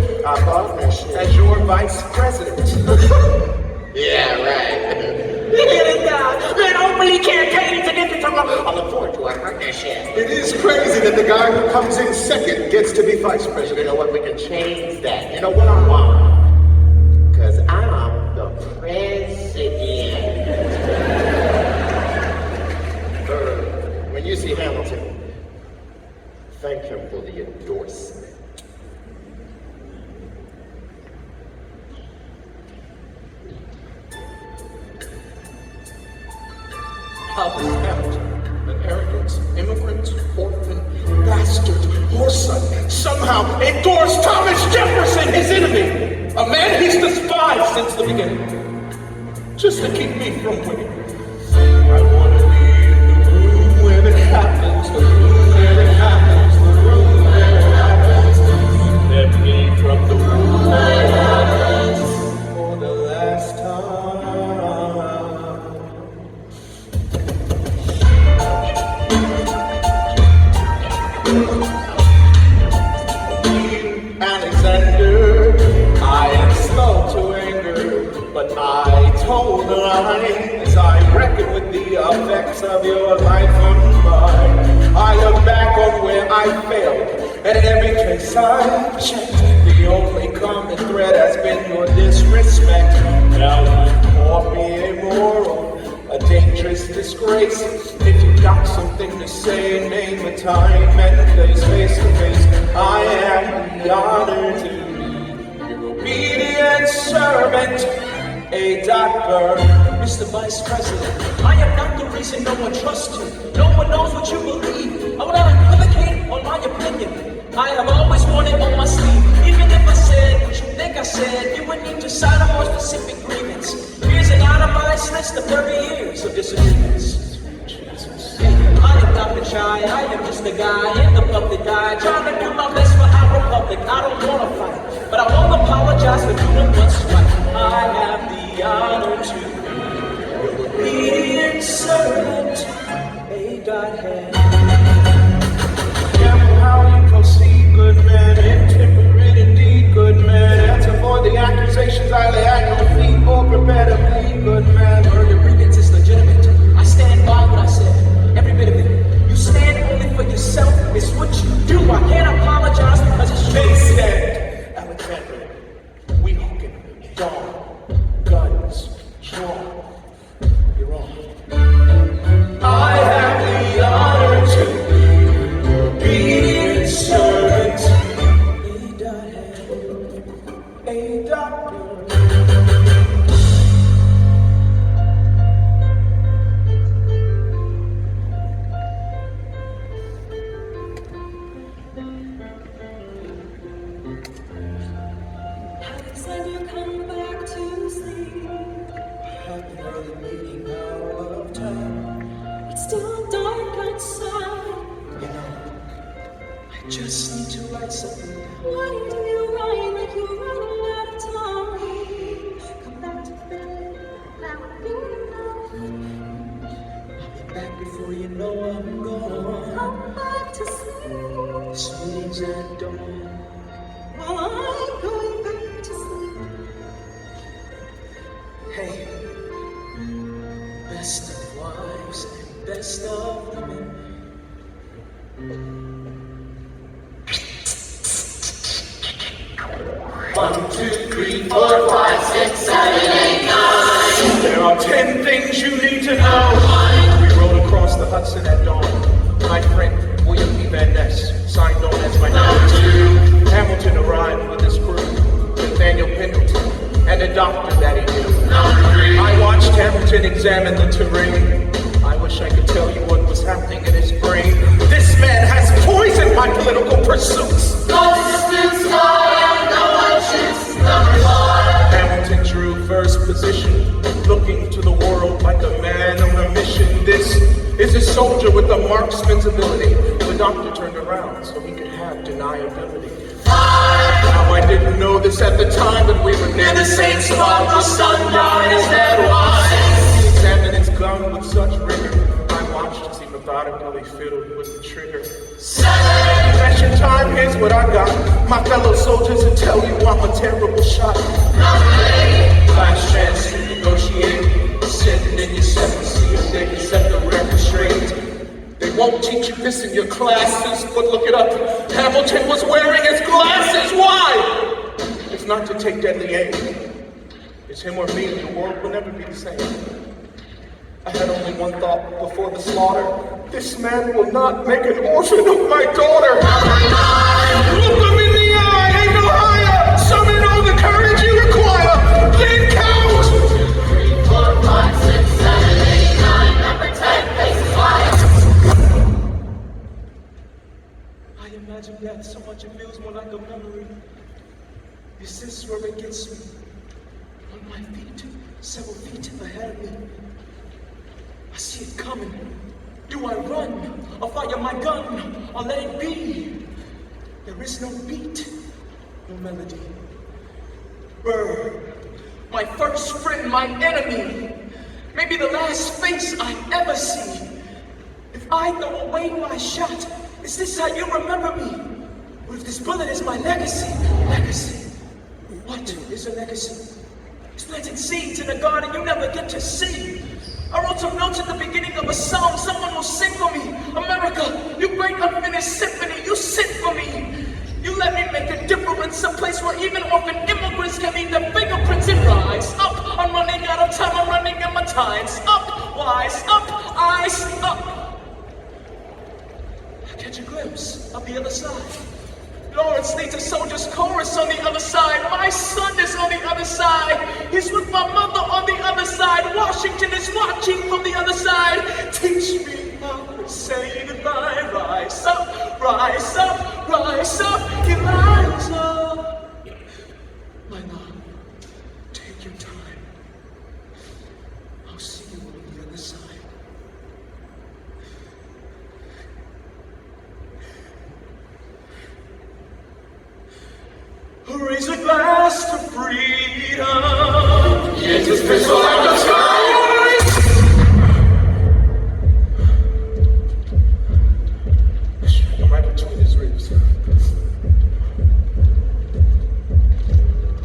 as your vice president. yeah, right. Man, only campaign to get to talk about. I look forward to our partnership. It is crazy that the guy who comes in second gets to be vice president. You know what? We can change that. You know what I want? Because I'm the president. When you see Hamilton, thank him for the endorsement. Thomas Hamilton, an arrogant immigrant, orphan, bastard, whoreson, somehow endorsed Thomas Jefferson, his enemy, a man he's despised since the beginning, just to keep me from winning. I want to be in the room where it happens, the room where it happens, the room where it happens. Let me from the room where it happens for the last time. Alexander, I am slow to anger, but I told the lie as I reckon with the effects of your life on mine. I look back on where I failed, and in every case I checked. The only common thread has been your disrespect. Now you call me immoral, a dangerous disgrace. If you got something to say, name a time and place face to face. I am the honor to be your obedient servant, a doctor. Mr. Vice President, I am not the reason no one trusts you. No one knows what you believe. I will not equivocate on my opinion. I have always worn it on my sleeve. Even if I said what you think I said, you would need to sign a more specific grievance. Here's an itemized list of 30 years of disagreements. I am not the child, I am just a guy in the public eye, trying to do my best for our republic. I don't want to fight, but I won't apologize for doing what's right. I have the honor to be your obedient servant, a Godhead. Careful how you proceed, good man, intemperate indeed, good man. Answer for the accusations I lay at your feet, or prepare to plead, good man. Your grievance is legitimate. I stand by what I said, every bit of it. You stand only for yourself, it's what you do. I can't apologize because it's They true. said, Alexander, we hooking, dawn, guns, drawn. You're wrong. I have the honor to be your obedient servant, a doctor. Alexander, come back to sleep. Happy early meeting out of town. It's still dark outside. You know, I just need to write something down. Why do you write like you're running out of time? Come back to bed, that would be enough. I'll be back before you know I'm gone. Come back to sleep. Sweetings at dawn. While I'm going back to sleep. Hey, best of wives and best of women, 1, 2, 3, 4, 5, 6, 7, 8, 9. There are 10 things you need to know. We rode across the Hudson at dawn. My friend, William P. Van Ness, signed on as my number 2. Hamilton arrived with his crew, Nathaniel Pendleton, and a doctor that he knew. I watched Hamilton examine the terrain. I wish I could tell you what was happening in his brain. This man has poisoned my political pursuits. No disputes, no, and no one shoots. Number 4. Hamilton drew first position, looking to the world like a man on a mission. This is a soldier with a marksman's ability. The doctor turned around so he could have deniability. 5. Now I didn't know this at the time, but we were near the same spot. The sunrise that was. He examined his gun with such rigor. I watched as he methodically fiddled with the trigger. 7. Confession time, here's what I got. My fellow soldiers will tell you I'm a terrible shot. Number 8. Last chance to negotiate. Sitting in your 7th seat, then you set the record straight. They won't teach you this in your classes, but look it up. Hamilton was wearing his glasses. Why? It's not to take deadly aim. It's him or me. The world will never be the same. I had only one thought before the slaughter. This man will not make an orphan of my daughter. Look him in the eye, ain't no higher. Summon all the courage you require. Then count. 3, 4, 5, 6, 7, 8, 9. Number 10, faces wide. I imagine that so much it feels more like a memory. Is this where it gets me? On my feet, several feet ahead of me. I see it coming. Do I run, or fire my gun, or let it be? There is no beat, no melody. Burr, my first friend, my enemy. Maybe the last face I ever see. If I throw away my shot, is this how you remember me? What if this bullet is my legacy? Legacy? What is a legacy? It's planting seeds in a garden you never get to see. I wrote some notes at the beginning of a song someone will sing for me. America, you great unfinished symphony, you sing for me. You let me make a difference, a place where even orphan immigrants can leave their fingerprints and rise up. I'm running out of time, I'm running out of my times. Up, wise, up, eyes, up. I catch a glimpse of the other side. Lawrence leads a soldier's chorus on the other side. My son is on the other side. He's with my mother on the other side. Washington is watching from the other side. Teach me how to say goodbye. Rise up, rise up, rise up, Eliza. My love, take your time. I'll see you on the other side. Raise a glass to freedom. Yes, it's pistol like the sky. I'm right between his ribs.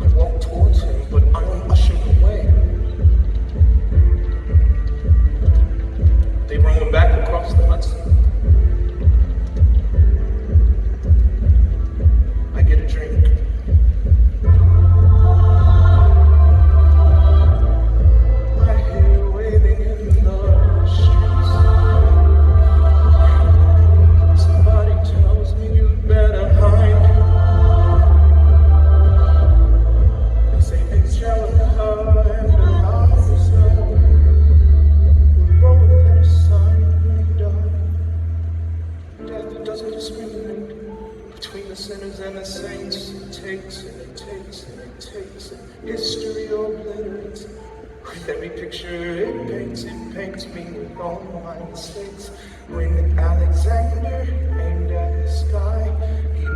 I walk towards him, but I am ushered away. They bring him back across the Hudson. I get a drink. History obliterates. With every picture it paints me with all my mistakes. When Alexander aimed at the sky,